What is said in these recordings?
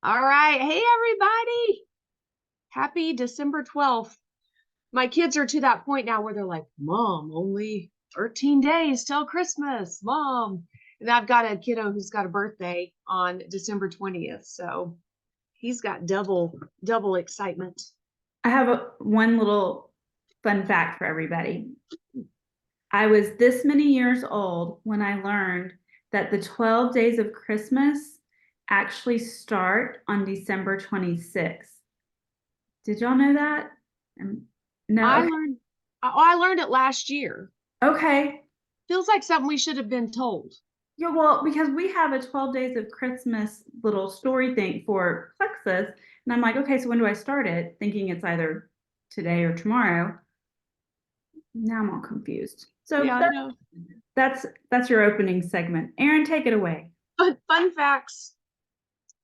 All right. Hey, everybody. Happy December 12th. My kids are to that point now where they're like, Mom, only 13 days till Christmas, Mom. And I've got a kiddo who's got a birthday on December 20th. So he's got double excitement. I have one little fun fact for everybody. I was this many years old when I learned that the 12 days of Christmas actually start on December 26th. Did y'all know that? No, I okay. learned I learned it last year. Okay. Feels like something we should have been told. Yeah, well, because we have a 12 days of Christmas little story thing for Plexus. And I'm like, okay, so when do I start it? Thinking it's either today or tomorrow. Now I'm all confused. So Yeah, I know. that's your opening segment. Aaron, take it away. But fun facts.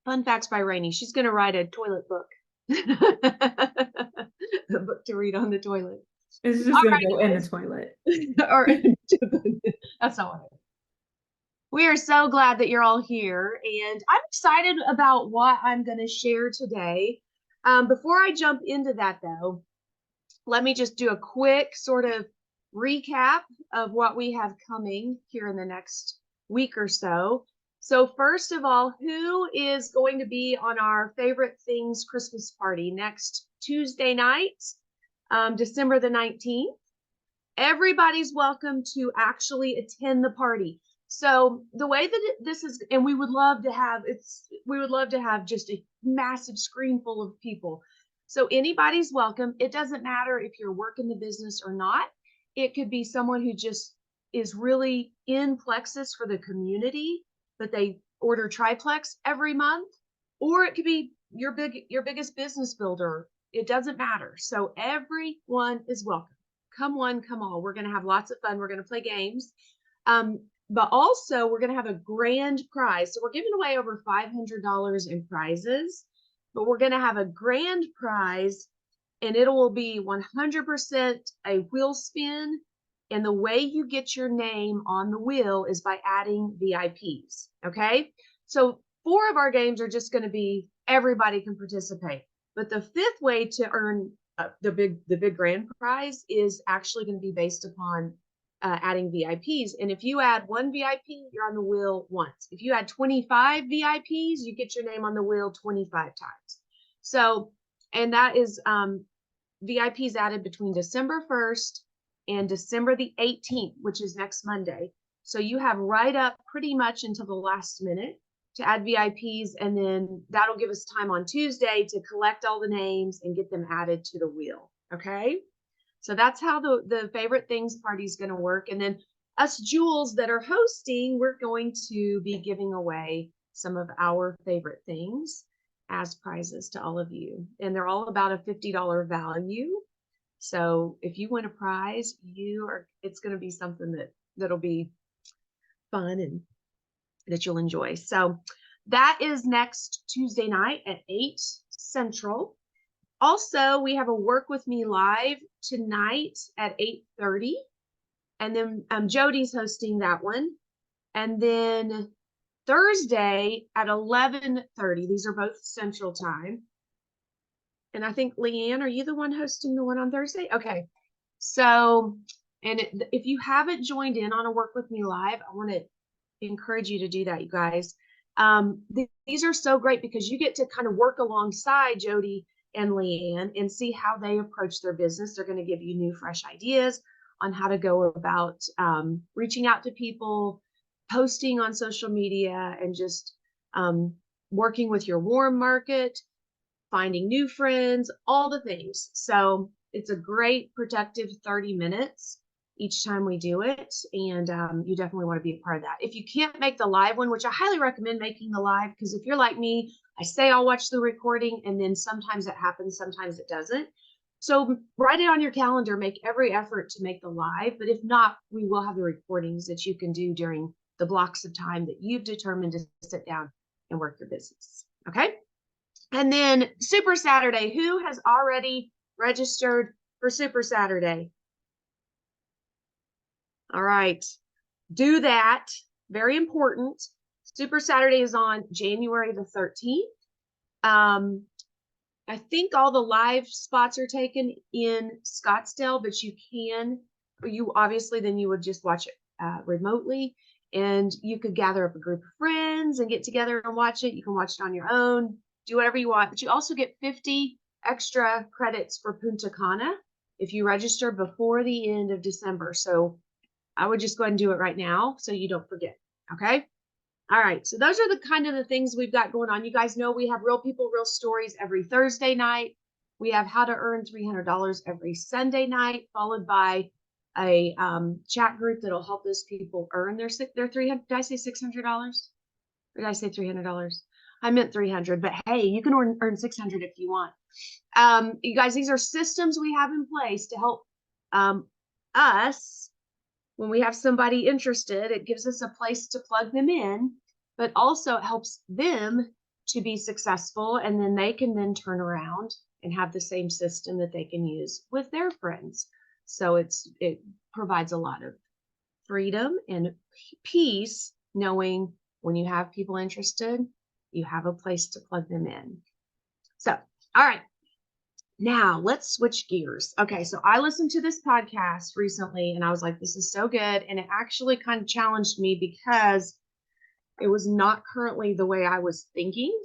Fun facts by Rainey. She's going to write a toilet book. A book to read on the toilet. It's just All gonna go in right, the toilet. guys. Or that's not what I mean. We are so glad that you're all here, and I'm excited about what I'm going to share today. Before I jump into that, though, let me just do a quick sort of recap of what we have coming here in the next week or so. So, first of all, who is going to be on our Favorite Things Christmas party next Tuesday night, December the 19th? Everybody's welcome to actually attend the party. So the way that this is, and we would love to have just a massive screen full of people. So anybody's welcome. It doesn't matter if you're working the business or not. It could be someone who just is really in Plexus for the community, but they order triplex every month, or it could be your biggest business builder. It doesn't matter. So everyone is welcome. Come one, come all. We're going to have lots of fun. We're going to play games. But also we're going to have a grand prize. So we're giving away over $500 in prizes, but we're going to have a grand prize, and it will be 100% a wheel spin. And the way you get your name on the wheel is by adding VIPs. Okay. So 4 of our games are just going to be everybody can participate. But the 5th way to earn the big grand prize is actually going to be based upon adding VIPs. And if you add 1 VIP, you're on the wheel once. If you add 25 VIPs, you get your name on the wheel 25 times. So, and that is VIPs added between December 1st and December the 18th, which is next Monday. So you have right up pretty much until the last minute to add VIPs, and then that'll give us time on Tuesday to collect all the names and get them added to the wheel. Okay. So that's how the Favorite Things party is going to work. And then us jewels that are hosting, we're going to be giving away some of our favorite things as prizes to all of you. And they're all about a $50 value. So if you win a prize, it's going to be something that'll be fun and that you'll enjoy. So that is next Tuesday night at 8 Central. Also, we have a Work With Me Live tonight at 8:30. And then Jody's hosting that one. And then Thursday at 11:30. These are both Central Time. And I think, Leanne, are you the one hosting the one on Thursday? Okay. So, and if you haven't joined in on a Work With Me Live, I want to encourage you to do that, you guys. These are so great because you get to kind of work alongside Jody and Leanne and see how they approach their business. They're going to give you new, fresh ideas on how to go about reaching out to people, posting on social media, and just working with your warm market, finding new friends, all the things. So it's a great productive 30 minutes each time we do it. And you definitely want to be a part of that. If you can't make the live one, which I highly recommend making the live, because if you're like me, I say I'll watch the recording, and then sometimes it happens, sometimes it doesn't. So write it on your calendar, make every effort to make the live. But if not, we will have the recordings that you can do during the blocks of time that you've determined to sit down and work your business. Okay. And then Super Saturday, who has already registered for Super Saturday? All right, do that. Very important. Super Saturday is on January the 13th. I think all the live spots are taken in Scottsdale, but you obviously then you would just watch it remotely, and you could gather up a group of friends and get together and watch it. You can watch it on your own, do whatever you want, but you also get 50 extra credits for Punta Cana if you register before the end of December. So I would just go ahead and do it right now so you don't forget. Okay. All right. So those are the kind of the things we've got going on. You guys know we have Real People, Real Stories every Thursday night. We have How to Earn $300 every Sunday night, followed by a chat group that'll help those people earn their 300. Did I say $600? Or did I say $300? I meant 300, but hey, you can earn 600 if you want. You guys, these are systems we have in place to help us. When we have somebody interested, it gives us a place to plug them in, but also it helps them to be successful, and then they can then turn around and have the same system that they can use with their friends. So it provides a lot of freedom and peace, knowing when you have people interested, you have a place to plug them in. So, all right. Now let's switch gears. Okay, so I listened to this podcast recently and I was like, this is so good. And it actually kind of challenged me because it was not currently the way I was thinking.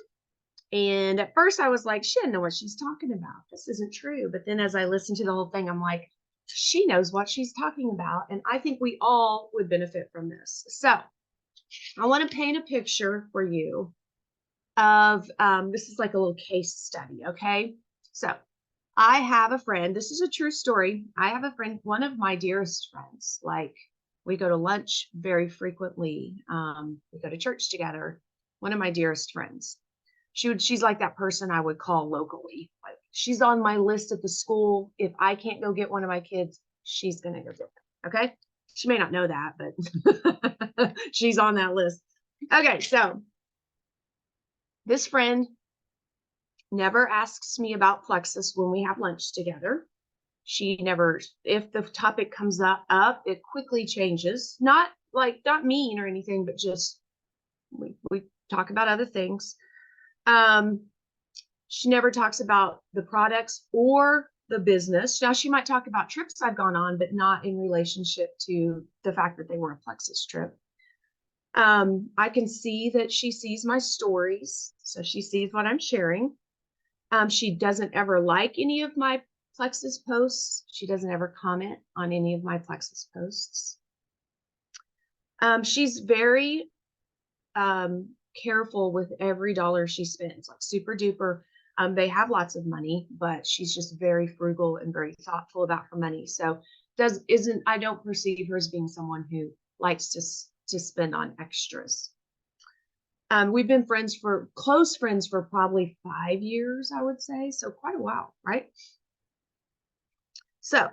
And at first I was like, she doesn't know what she's talking about. This isn't true. But then as I listened to the whole thing, I'm like, she knows what she's talking about. And I think we all would benefit from this. So I want to paint a picture for you of this is like a little case study. Okay, so I have a friend. This is a true story. I have a friend, one of my dearest friends. Like, we go to lunch very frequently. We go to church together. One of my dearest friends. She's like that person I would call locally. Like, she's on my list at the school. If I can't go get one of my kids, she's gonna go get them. Okay. She may not know that, but she's on that list. Okay, so this friend never asks me about Plexus when we have lunch together. She never, if the topic comes up, it quickly changes. Not mean or anything, but just we talk about other things. She never talks about the products or the business. Now, she might talk about trips I've gone on, but not in relationship to the fact that they were a Plexus trip. I can see that she sees my stories, so she sees what I'm sharing. She doesn't ever like any of my Plexus posts. She doesn't ever comment on any of my Plexus posts. She's very careful with every dollar she spends, like super duper. They have lots of money, but she's just very frugal and very thoughtful about her money. So I don't perceive her as being someone who likes to spend on extras. We've been close friends for probably 5 years, I would say. So quite a while, right? So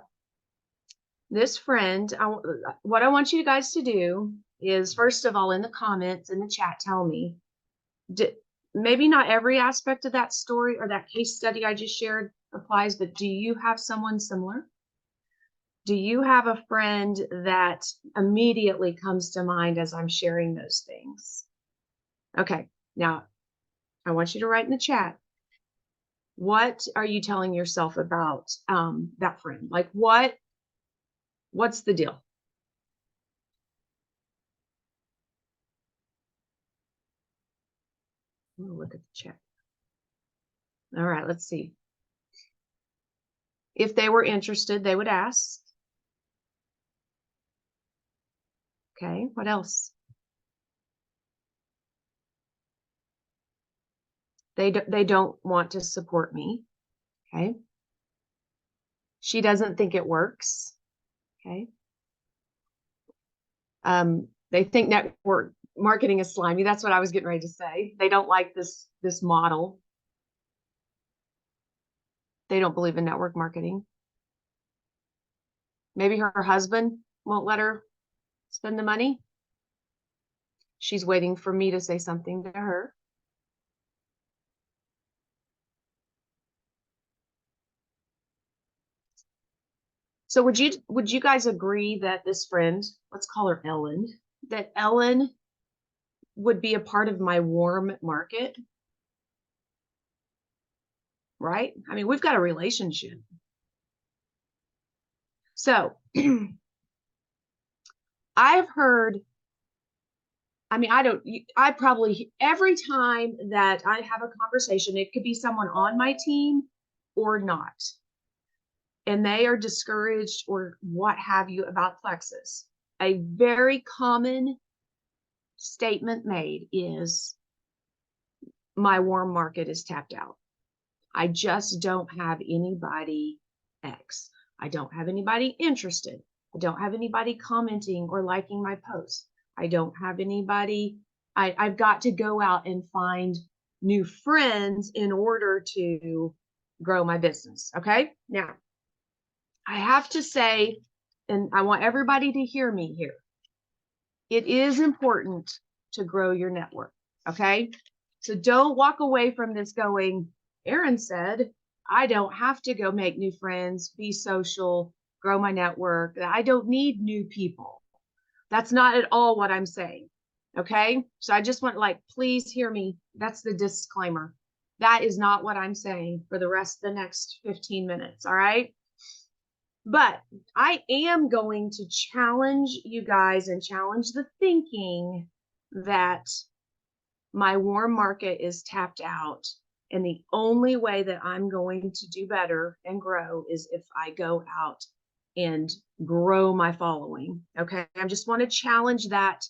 this friend, what I want you guys to do is, first of all, in the comments, in the chat, tell me, maybe not every aspect of that story or that case study I just shared applies, but do you have someone similar? Do you have a friend that immediately comes to mind as I'm sharing those things? Okay, now I want you to write in the chat, what are you telling yourself about that friend? Like, what's the deal? I'm gonna look at the chat. All right, let's see. If they were interested, they would ask. Okay, what else? They don't want to support me. Okay. She doesn't think it works. Okay. They think network marketing is slimy. That's what I was getting ready to say. They don't like this model. They don't believe in network marketing. Maybe her husband won't let her spend the money. She's waiting for me to say something to her. So would you guys agree that this friend, let's call her Ellen, that Ellen would be a part of my warm market? right? I mean, we've got a relationship. So I've heard, I mean, I probably, every time that I have a conversation, it could be someone on my team or not, and they are discouraged or what have you about Plexus. A very common statement made is, my warm market is tapped out. I just don't have anybody X. I don't have anybody interested. I don't have anybody commenting or liking my posts. I don't have anybody. I've got to go out and find new friends in order to grow my business. Okay. Now, I have to say, and I want everybody to hear me here, it is important to grow your network. Okay. So don't walk away from this going, Erin said, I don't have to go make new friends, be social, grow my network. I don't need new people. That's not at all what I'm saying. Okay. So I just want, like, please hear me. That's the disclaimer. That is not what I'm saying for the rest of the next 15 minutes. All right. But I am going to challenge you guys and challenge the thinking that my warm market is tapped out. And the only way that I'm going to do better and grow is if I go out and grow my following. Okay. I just want to challenge that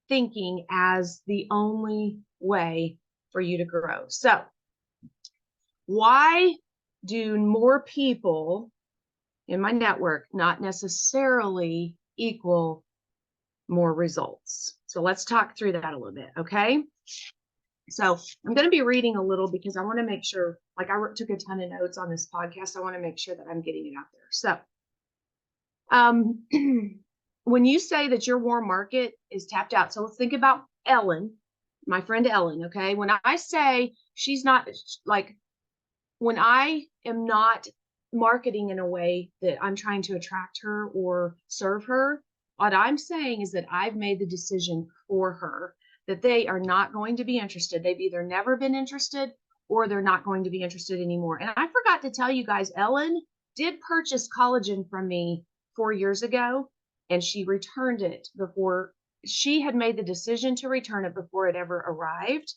thinking as the only way for you to grow. So, why do more people in my network not necessarily equal more results? So let's talk through that a little bit, okay? So I'm going to be reading a little because I want to make sure, like, I took a ton of notes on this podcast. I want to make sure that I'm getting it out there. So when you say that your warm market is tapped out, so let's think about Ellen, my friend Ellen, okay? When I say she's not, like, when I am not marketing in a way that I'm trying to attract her or serve her, what I'm saying is that I've made the decision for her that they are not going to be interested. They've either never been interested or they're not going to be interested anymore. And I forgot to tell you guys, Ellen did purchase collagen from me 4 years ago, and she returned it before she had made the decision to return it before it ever arrived,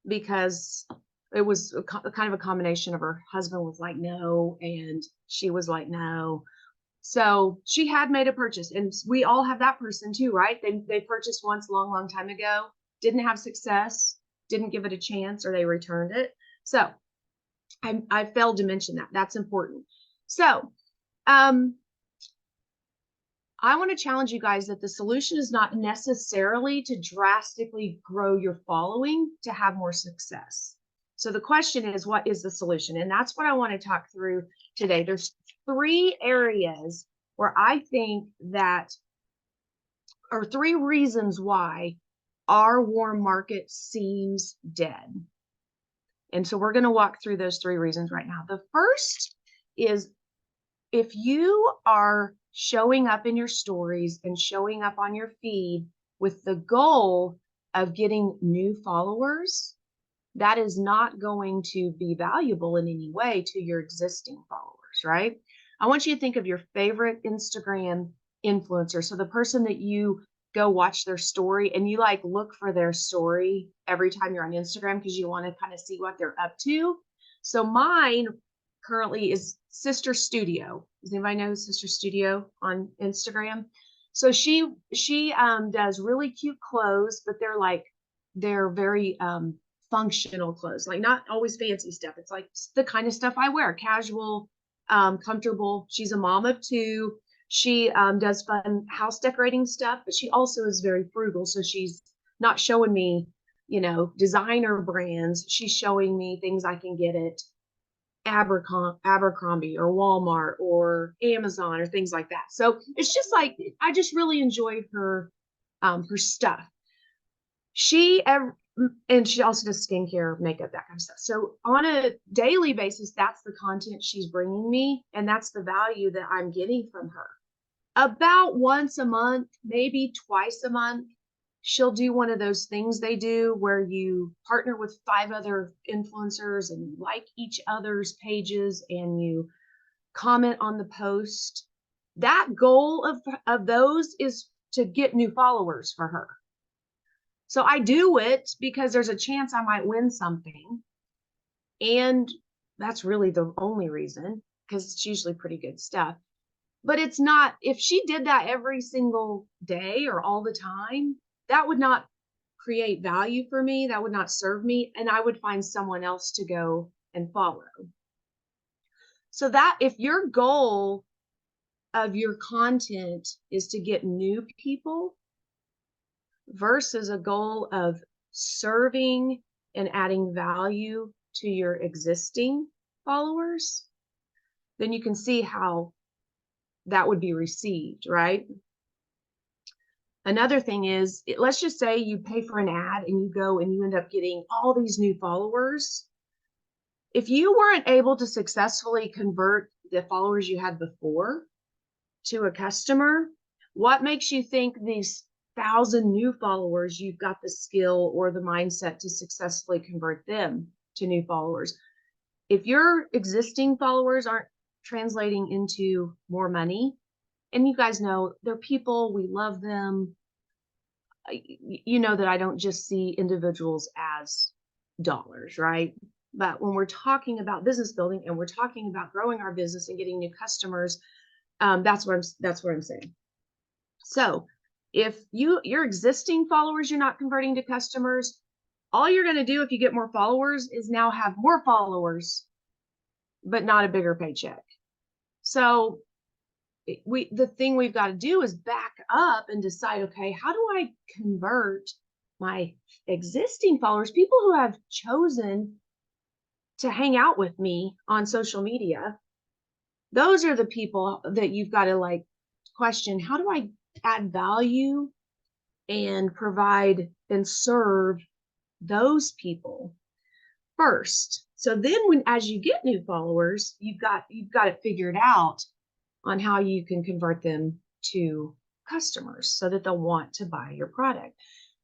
because it was kind of a combination of her husband was like, no, and she was like, no. So she had made a purchase, and we all have that person too, right? They purchased once a long, long time ago, didn't have success, didn't give it a chance, or they returned it. So I failed to mention that. That's important. So I want to challenge you guys that the solution is not necessarily to drastically grow your following to have more success. So the question is, what is the solution? And that's what I want to talk through today. There's 3 areas where I think that, or 3 reasons why our warm market seems dead. And so we're going to walk through those 3 reasons right now. The first is, if you are showing up in your stories and showing up on your feed with the goal of getting new followers, that is not going to be valuable in any way to your existing followers, right? I want you to think of your favorite Instagram influencer. So the person that you go watch their story and you like look for their story every time you're on Instagram because you want to kind of see what they're up to. So mine currently is Sister Studio. Does anybody know Sister Studio on Instagram? So she does really cute clothes, but they're very functional clothes, like not always fancy stuff. It's like the kind of stuff I wear, casual, comfortable. She's a mom of 2. She does fun house decorating stuff, but she also is very frugal. So she's not showing me, designer brands. She's showing me things I can get at Abercrombie or Walmart or Amazon or things like that. So it's just like, I just really enjoy her stuff. And she also does skincare, makeup, that kind of stuff. So on a daily basis, that's the content she's bringing me, and that's the value that I'm getting from her. About once a month, maybe twice a month, she'll do one of those things they do where you partner with 5 other influencers and you like each other's pages and you comment on the post. That goal of those is to get new followers for her. So I do it because there's a chance I might win something. And that's really the only reason, because it's usually pretty good stuff. But it's not, if she did that every single day or all the time, that would not create value for me. That would not serve me. And I would find someone else to go and follow. So that if your goal of your content is to get new people versus a goal of serving and adding value to your existing followers, then you can see how that would be received, right? Another thing is, let's just say you pay for an ad and you go and you end up getting all these new followers. If you weren't able to successfully convert the followers you had before to a customer, what makes you think these 1,000 new followers, you've got the skill or the mindset to successfully convert them to new followers? If your existing followers aren't translating into more money, and you guys know they're people, we love them. You know that I don't just see individuals as dollars, right? But when we're talking about business building and we're talking about growing our business and getting new customers, that's what I'm saying. So if your existing followers you're not converting to customers, all you're going to do if you get more followers is now have more followers, but not a bigger paycheck. So the thing we've got to do is back up and decide, okay, how do I convert my existing followers, people who have chosen to hang out with me on social media? Those are the people that you've got to like question, how do I add value and provide and serve those people first? So then as you get new followers, you've got it figured out on how you can convert them to customers so that they'll want to buy your product.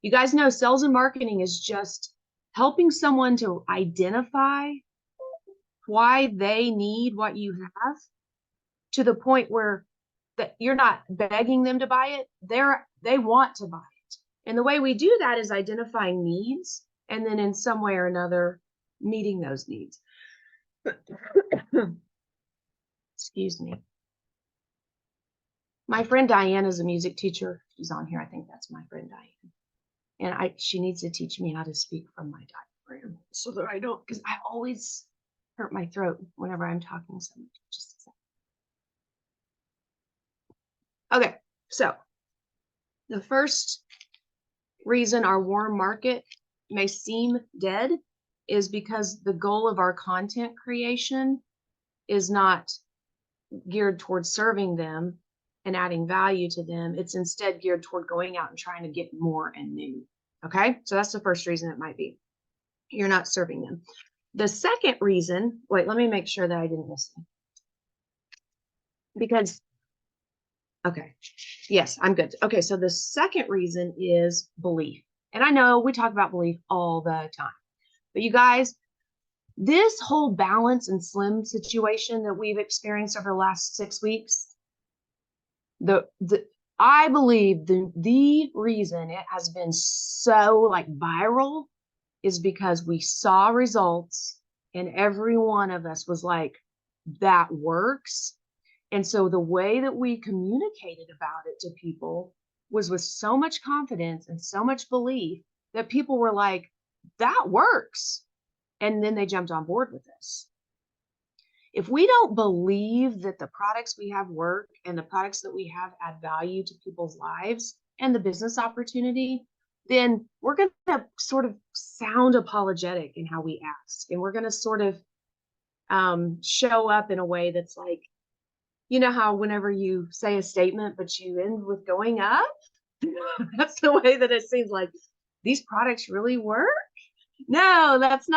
You guys know sales and marketing is just helping someone to identify why they need what you have, to the point where that you're not begging them to buy it. They want to buy it. And the way we do that is identifying needs and then in some way or another meeting those needs. Excuse me. My friend Diane is a music teacher. She's on here. I think that's my friend Diane. And she needs to teach me how to speak from my diaphragm so that I don't, because I always hurt my throat whenever I'm talking so much. Just a second. Okay, so the first reason our warm market may seem dead is because the goal of our content creation is not geared towards serving them and adding value to them. It's instead geared toward going out and trying to get more and new. Okay, so that's the first reason it might be. You're not serving them. The second reason, wait, let me make sure that I didn't miss it. Because, okay, yes, I'm good. Okay, so the second reason is belief. And I know we talk about belief all the time, but you guys, this whole balance and slim situation that we've experienced over the last 6 weeks, I believe the reason it has been so like viral is because we saw results and every one of us was like, that works. And so the way that we communicated about it to people was with so much confidence and so much belief that people were like, that works. And then they jumped on board with us. If we don't believe that the products we have work and the products that we have add value to people's lives and the business opportunity, then we're going to sort of sound apologetic in how we ask. And we're going to sort of show up in a way that's like, you know how whenever you say a statement, but you end with going up? That's the way that it seems like these products really work. No, that's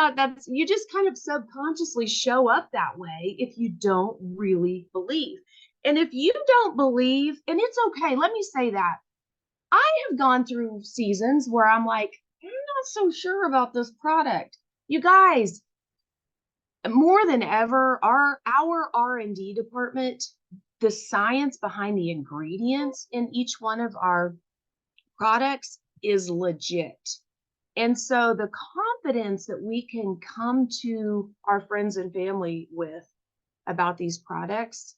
you just kind of subconsciously show up that way if you don't really believe. And if you don't believe, and it's okay, let me say that. I have gone through seasons where I'm like, I'm not so sure about this product. You guys, more than ever, our R&D department, the science behind the ingredients in each one of our products is legit. And so the confidence that we can come to our friends and family with about these products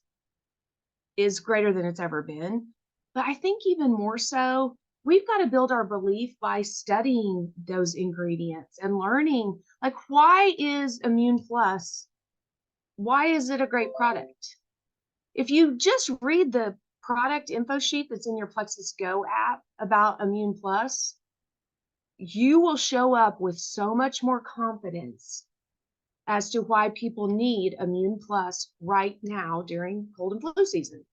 is greater than it's ever been. But I think even more so, we've got to build our belief by studying those ingredients and learning, like, why is Immune Plus, why is it a great product? If you just read the product info sheet that's in your Plexus Go app about Immune Plus, you will show up with so much more confidence as to why people need Immune Plus right now during cold and flu season.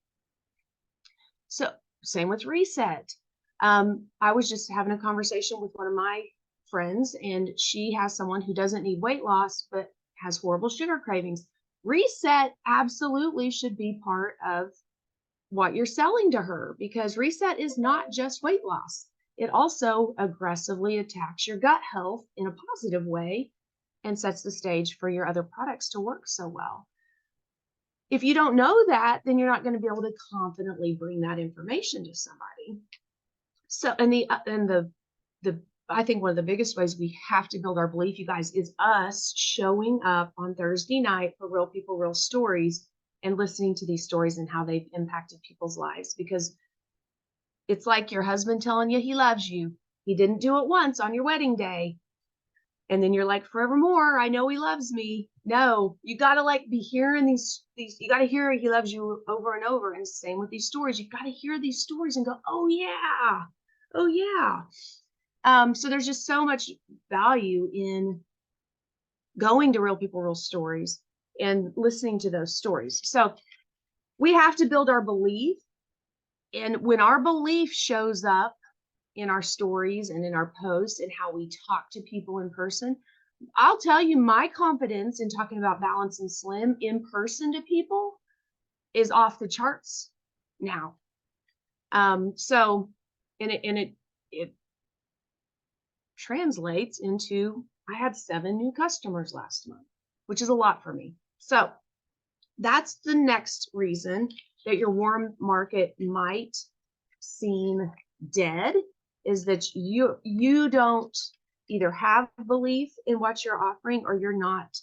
So same with Reset. I was just having a conversation with one of my friends, and she has someone who doesn't need weight loss, but has horrible sugar cravings. Reset absolutely should be part of what you're selling to her, because Reset is not just weight loss. It also aggressively attacks your gut health in a positive way and sets the stage for your other products to work so well. If you don't know that, then you're not going to be able to confidently bring that information to somebody. So, the I think one of the biggest ways we have to build our belief, you guys, is us showing up on Thursday night for Real People, Real Stories, and listening to these stories and how they've impacted people's lives. Because it's like your husband telling you he loves you. He didn't do it once on your wedding day, and then you're like, forevermore, I know he loves me. No, you got to like be hearing these, you got to hear he loves you over and over. And same with these stories. You got to hear these stories and go, oh yeah, oh yeah. So there's just so much value in going to Real People, Real Stories and listening to those stories. So we have to build our belief. And when our belief shows up in our stories and in our posts and how we talk to people in person, I'll tell you, my confidence in talking about Balance and Slim in person to people is off the charts now. So, and it translates into, I had 7 new customers last month, which is a lot for me. So that's the next reason that your warm market might seem dead, is that you don't either have belief in what you're offering, or you're not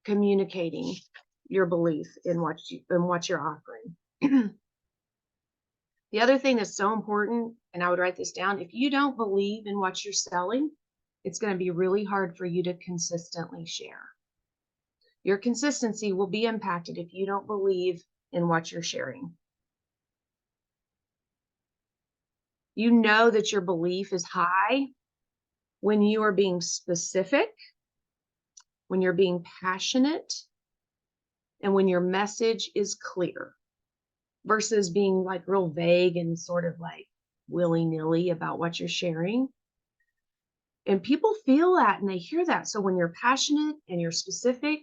communicating your belief in what you're offering. The other thing that's so important, and I would write this down, if you don't believe in what you're selling, it's going to be really hard for you to consistently share. Your consistency will be impacted if you don't believe in what you're sharing. You know that your belief is high when you are being specific, when you're being passionate, and when your message is clear, versus being like real vague and sort of like willy-nilly about what you're sharing. And people feel that and they hear that. So when you're passionate and you're specific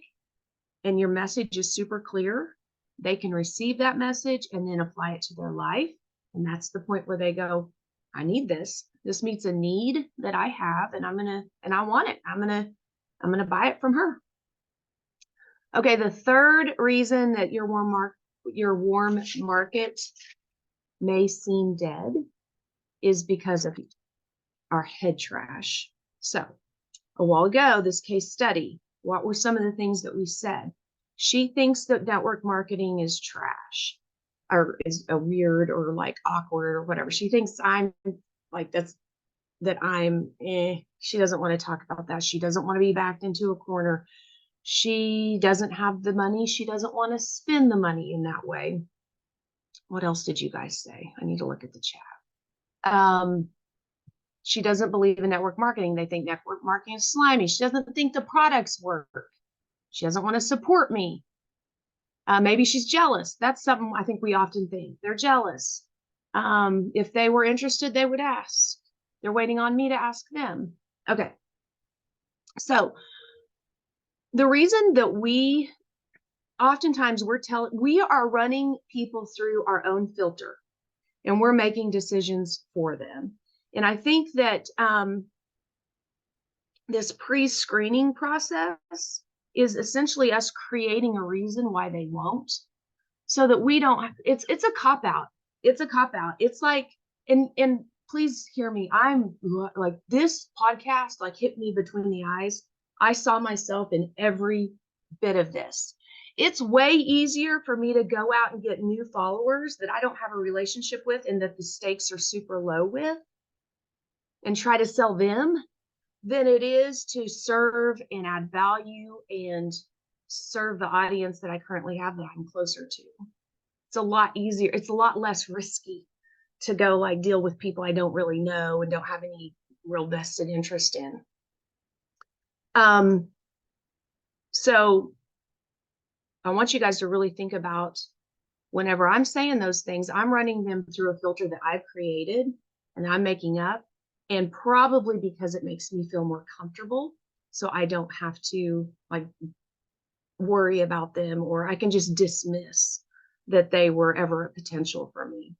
and your message is super clear, they can receive that message and then apply it to their life. And that's the point where they go, I need this. This meets a need that I have, and I want it. I'm gonna buy it from her. Okay, the third reason that your warm market may seem dead is because of our head trash. So a while ago, this case study, what were some of the things that we said? She thinks that network marketing is trash, or is a weird or like awkward or whatever. She thinks I'm like, she doesn't want to talk about that. She doesn't want to be backed into a corner. She doesn't have the money. She doesn't want to spend the money in that way. What else did you guys say? I need to look at the chat. She doesn't believe in network marketing. They think network marketing is slimy. She doesn't think the products work. She doesn't want to support me. Maybe she's jealous. That's something I think we often think. They're jealous. If they were interested, they would ask. They're waiting on me to ask them. Okay. So the reason that we oftentimes we are running people through our own filter. and we're making decisions for them. And I think that this pre-screening process is essentially us creating a reason why they won't, so that we don't, it's a cop out. It's a cop out. It's like, and please hear me. I'm like, this podcast like hit me between the eyes. I saw myself in every bit of this. It's way easier for me to go out and get new followers that I don't have a relationship with and that the stakes are super low with and try to sell them than it is to serve and add value and serve the audience that I currently have that I'm closer to. It's a lot easier. It's a lot less risky to go like deal with people I don't really know and don't have any real vested interest in. So I want you guys to really think about whenever I'm saying those things, I'm running them through a filter that I've created and I'm making up, and probably because it makes me feel more comfortable. So I don't have to like worry about them, or I can just dismiss that they were ever a potential for me.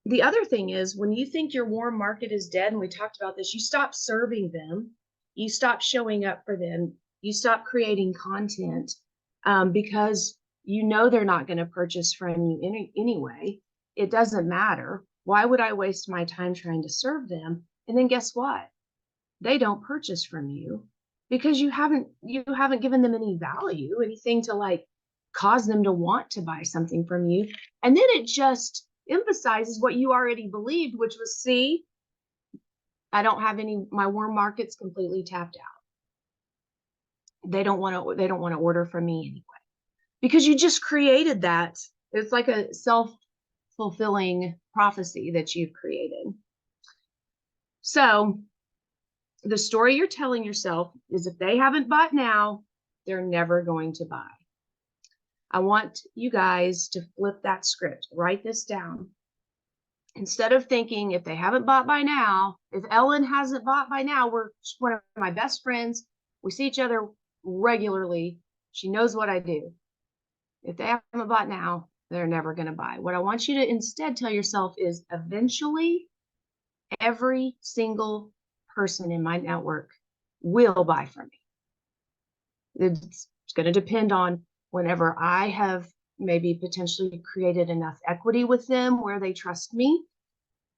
The other thing is when you think your warm market is dead, and we talked about this, you stop serving them, you stop showing up for them, you stop creating content because you know they're not going to purchase from you anyway. It doesn't matter. Why would I waste my time trying to serve them? And then guess what? They don't purchase from you because you haven't given them any value, anything to like cause them to want to buy something from you. And then it just emphasizes what you already believed, which was, see, I don't have any, my warm market's completely tapped out. They don't want to order from me anyway, because you just created that. It's like a self-fulfilling prophecy that you've created. So the story you're telling yourself is if they haven't bought now, they're never going to buy. I want you guys to flip that script. Write this down. Instead of thinking if they haven't bought by now, if Ellen hasn't bought by now, we're one of my best friends. We see each other regularly. She knows what I do. If they haven't bought now, they're never going to buy. What I want you to instead tell yourself is eventually every single person in my network will buy from me. It's going to depend on whenever I have maybe potentially created enough equity with them where they trust me.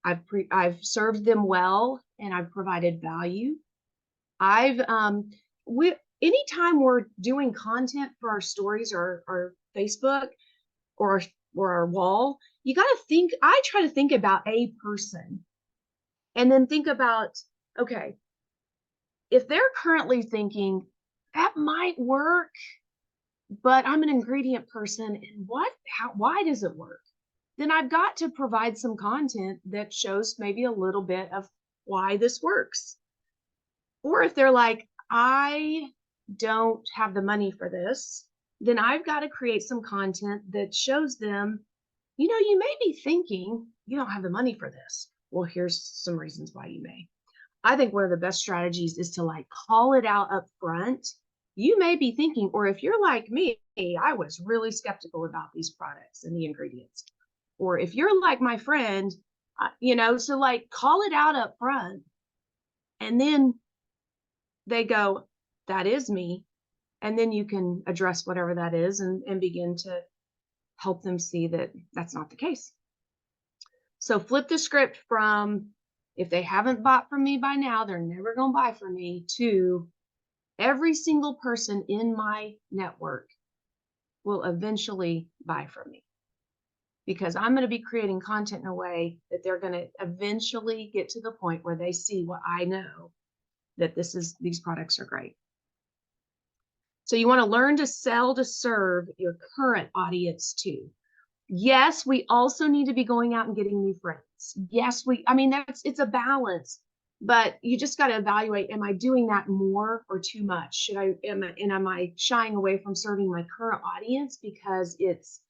I've served them well and I've provided value. Anytime we're doing content for our stories or our Facebook or our wall, you got to think, I try to think about a person and then think about, okay, if they're currently thinking that might work, but I'm an ingredient person and why does it work? Then I've got to provide some content that shows maybe a little bit of why this works. Or if they're like, I don't have the money for this, then I've got to create some content that shows them, you may be thinking you don't have the money for this. Well, here's some reasons why you may. I think one of the best strategies is to like call it out up front. You may be thinking, or if you're like me, I was really skeptical about these products and the ingredients. Or if you're like my friend, so like call it out up front. And then they go, that is me. And then you can address whatever that is and begin to help them see that that's not the case. So flip the script from, if they haven't bought from me by now, they're never going to buy from me, to every single person in my network will eventually buy from me, because I'm going to be creating content in a way that they're going to eventually get to the point where they see what I know, that these products are great. So you want to learn to sell to serve your current audience too. Yes, we also need to be going out and getting new friends. Yes, it's a balance, but you just got to evaluate, am I doing that more or too much? Am I shying away from serving my current audience because it's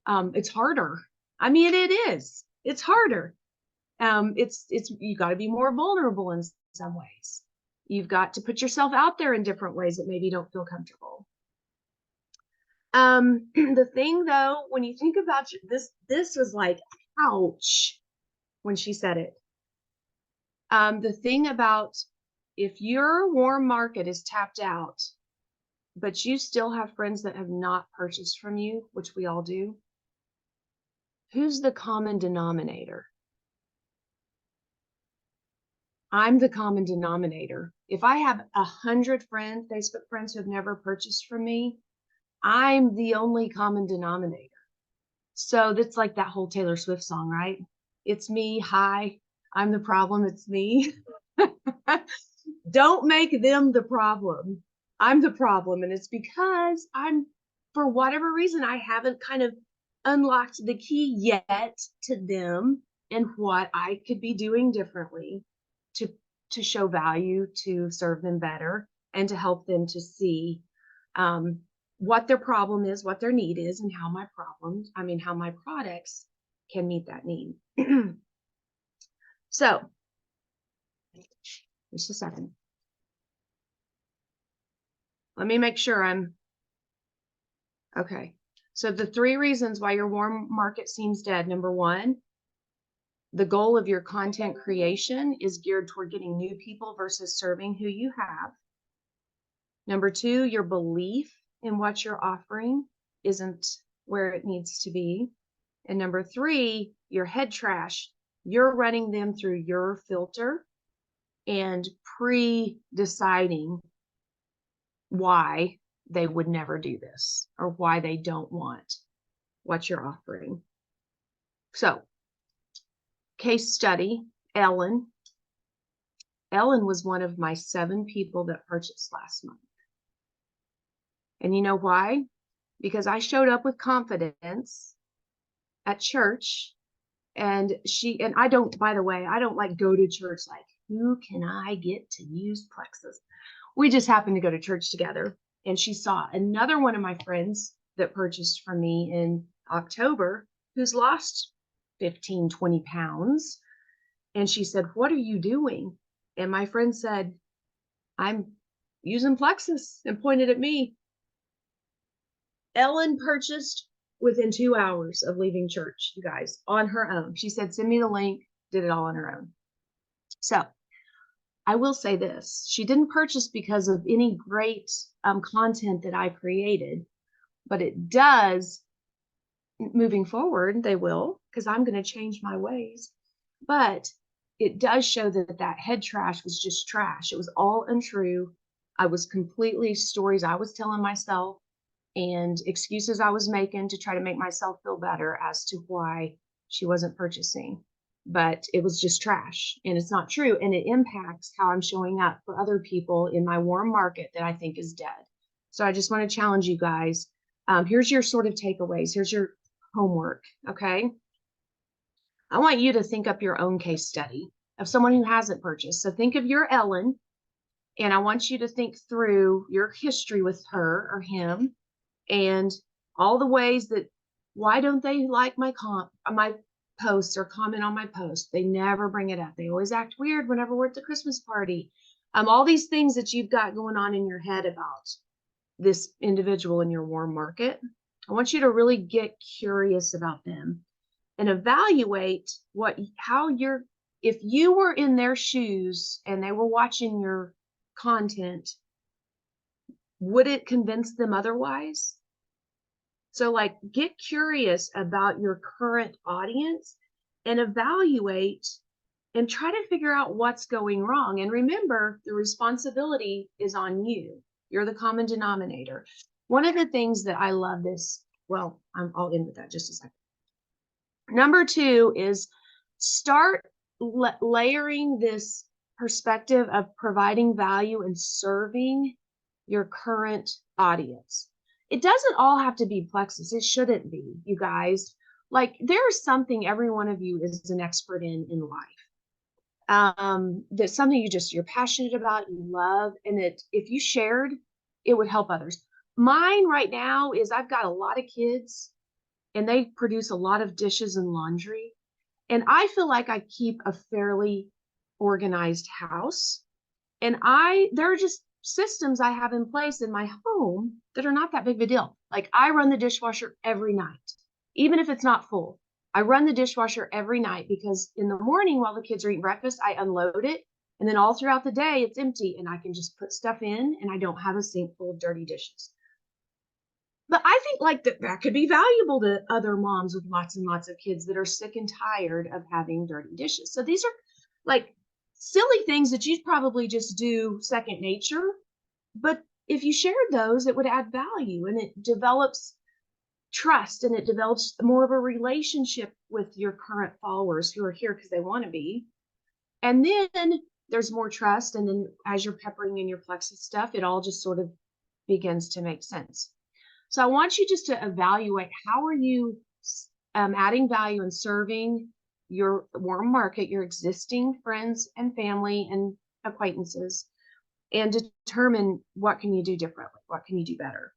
harder? I mean, it is. It's harder. You got to be more vulnerable in some ways. You've got to put yourself out there in different ways that maybe you don't feel comfortable. The thing though, when you think about this was like, ouch, when she said it. The thing about if your warm market is tapped out, but you still have friends that have not purchased from you, which we all do, who's the common denominator? I'm the common denominator. If I have 100 friends, Facebook friends who have never purchased from me, I'm the only common denominator. So that's like that whole Taylor Swift song, right? It's me. Hi, I'm the problem. It's me. Don't make them the problem. I'm the problem. And it's because for whatever reason, I haven't kind of unlocked the key yet to them and what I could be doing differently to show value, to serve them better, and to help them to see what their problem is, what their need is, and how my products can meet that need. So, just a second. Let me make sure I'm okay. So the 3 reasons why your warm market seems dead. Number 1, the goal of your content creation is geared toward getting new people versus serving who you have. Number 2, your belief in what you're offering isn't where it needs to be. And number 3, your head trash. You're running them through your filter and pre-deciding why they would never do this or why they don't want what you're offering. So, case study, Ellen. Ellen was one of my 7 people that purchased last month. And you know why? Because I showed up with confidence at church, and I don't, by the way, I don't like go to church like, who can I get to use Plexus? We just happened to go to church together, and she saw another one of my friends that purchased from me in October who's lost 15, 20 pounds. And she said, what are you doing? And my friend said, I'm using Plexus, and pointed at me. Ellen purchased within 2 hours of leaving church, you guys, on her own. She said, send me the link, did it all on her own. So I will say this, she didn't purchase because of any great content that I created, but it does, moving forward, they will, because I'm going to change my ways. But it does show that that head trash was just trash. It was all untrue. I was completely stories I was telling myself and excuses I was making to try to make myself feel better as to why she wasn't purchasing. But it was just trash, and it's not true. And it impacts how I'm showing up for other people in my warm market that I think is dead. So I just want to challenge you guys. Here's your sort of takeaways. Here's your homework. Okay. I want you to think up your own case study of someone who hasn't purchased. So think of your Ellen, and I want you to think through your history with her or him and all the ways that, why don't they like my posts or comment on my post? They never bring it up. They always act weird whenever we're at the Christmas party. All these things that you've got going on in your head about this individual in your warm market. I want you to really get curious about them and evaluate if you were in their shoes and they were watching your content, would it convince them otherwise? So like, get curious about your current audience and evaluate and try to figure out what's going wrong. And remember, the responsibility is on you. You're the common denominator. One of the things that I love I'll end with that just a second. Number 2 is start layering this perspective of providing value and serving your current audience. It doesn't all have to be Plexus. It shouldn't be, you guys. Like, there's something every one of you is an expert in life. That's something you're passionate about, you love, and that if you shared, it would help others. Mine right now is I've got a lot of kids and they produce a lot of dishes and laundry. And I feel like I keep a fairly organized house. And there are just systems I have in place in my home that are not that big of a deal. Like I run the dishwasher every night, even if it's not full. I run the dishwasher every night because in the morning while the kids are eating breakfast, I unload it. And then all throughout the day, it's empty and I can just put stuff in and I don't have a sink full of dirty dishes. But I think like that could be valuable to other moms with lots and lots of kids that are sick and tired of having dirty dishes. So these are like silly things that you'd probably just do second nature. But if you shared those, it would add value and it develops trust and it develops more of a relationship with your current followers who are here because they want to be. And then there's more trust. And then as you're peppering in your Plexus stuff, it all just sort of begins to make sense. So I want you just to evaluate how are you adding value and serving your warm market, your existing friends and family and acquaintances, and determine what can you do differently, what can you do better.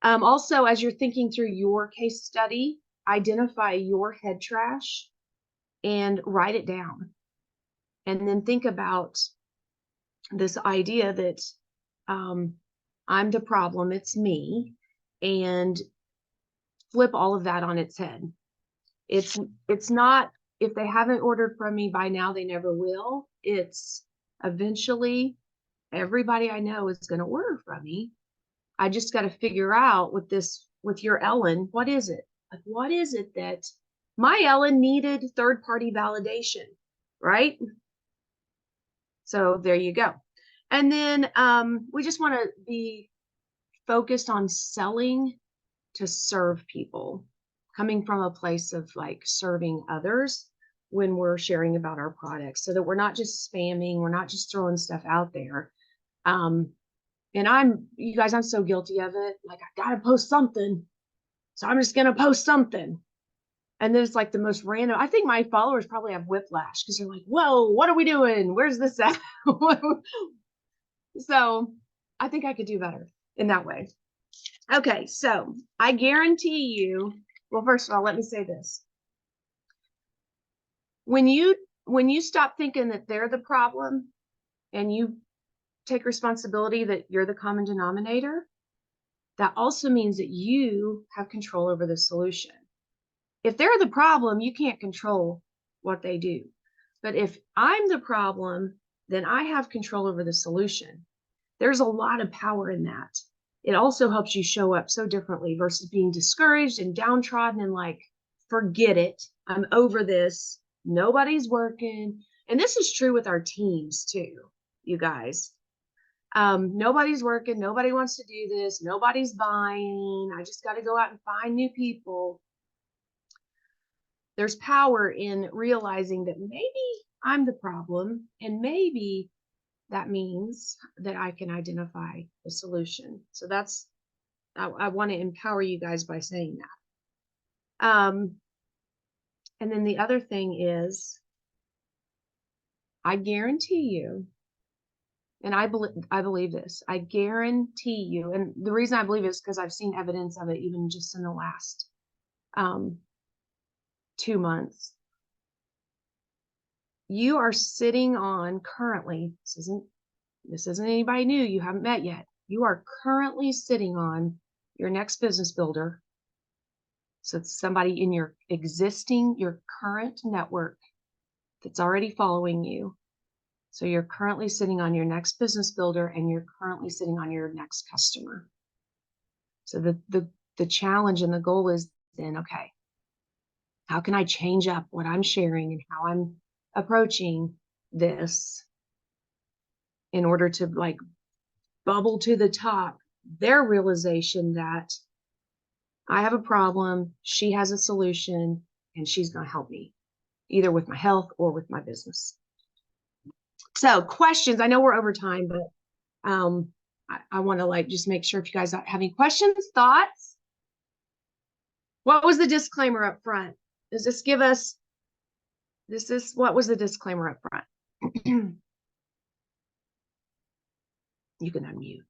Also, as you're thinking through your case study, identify your head trash and write it down. And then think about this idea that I'm the problem, it's me, and flip all of that on its head. It's not, if they haven't ordered from me by now, they never will. It's eventually everybody I know is going to order from me. I just got to figure out with your Ellen, what is it? Like, what is it that my Ellen needed third-party validation, right? So there you go. And then we just want to be focused on selling to serve people, coming from a place of like serving others when we're sharing about our products, so that we're not just spamming, we're not just throwing stuff out there. And you guys, I'm so guilty of it. Like, I gotta post something, so I'm just gonna post something. And then it's like the most random. I think my followers probably have whiplash because they're like, whoa, what are we doing? Where's this at? So I think I could do better in that way. Okay, so I guarantee you, well, first of all, let me say this. When you stop thinking that they're the problem and you take responsibility that you're the common denominator, that also means that you have control over the solution. If they're the problem, you can't control what they do. But if I'm the problem, then I have control over the solution. There's a lot of power in that. It also helps you show up so differently versus being discouraged and downtrodden and like, forget it, I'm over this, nobody's working. And this is true with our teams too, you guys. Nobody's working, nobody wants to do this, nobody's buying, I just got to go out and find new people. There's power in realizing that maybe I'm the problem, and maybe that means that I can identify the solution. So that's, I want to empower you guys by saying that. And then the other thing is, I guarantee you, and I believe this, I guarantee you, and the reason I believe it is because I've seen evidence of it even just in the last 2 months. You are sitting on currently, this isn't anybody new you haven't met yet. You are currently sitting on your next business builder. So it's somebody in your current network that's already following you. So you're currently sitting on your next business builder and you're currently sitting on your next customer. So the challenge and the goal is then, okay, how can I change up what I'm sharing and how I'm approaching this in order to like bubble to the top their realization that I have a problem, she has a solution, and she's going to help me either with my health or with my business. So questions, I know we're over time, but I want to like just make sure if you guys have any questions, thoughts. What was the disclaimer up front? Does this give us, what was the disclaimer up front? You can unmute.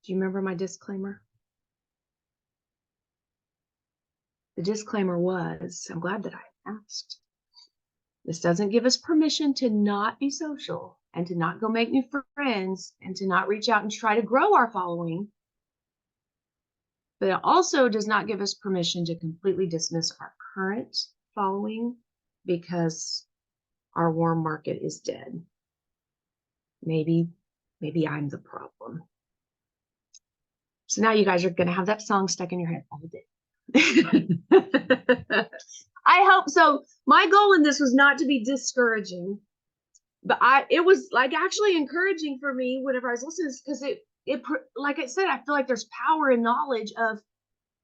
Do you remember my disclaimer? The disclaimer was, I'm glad that I asked. This doesn't give us permission to not be social and to not go make new friends and to not reach out and try to grow our following. But it also does not give us permission to completely dismiss our current following because our warm market is dead. Maybe I'm the problem. So now you guys are going to have that song stuck in your head all day. I hope so. My goal in this was not to be discouraging, but it was like actually encouraging for me whenever I was listening, because it like I said, I feel like there's power in knowledge of,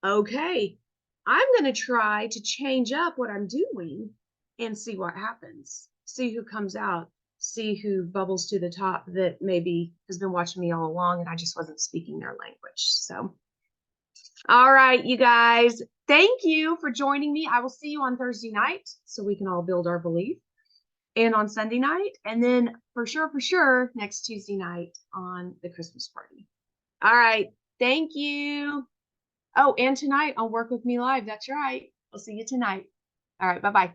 okay, I'm going to try to change up what I'm doing and see what happens. See who comes out. See who bubbles to the top that maybe has been watching me all along and I just wasn't speaking their language. So, all right, you guys, thank you for joining me. I will see you on Thursday night so we can all build our belief, and on Sunday night, and then for sure, next Tuesday night on the Christmas party. All right, thank you. Oh, and tonight on Work With Me Live. That's right. I'll see you tonight. All right, bye-bye.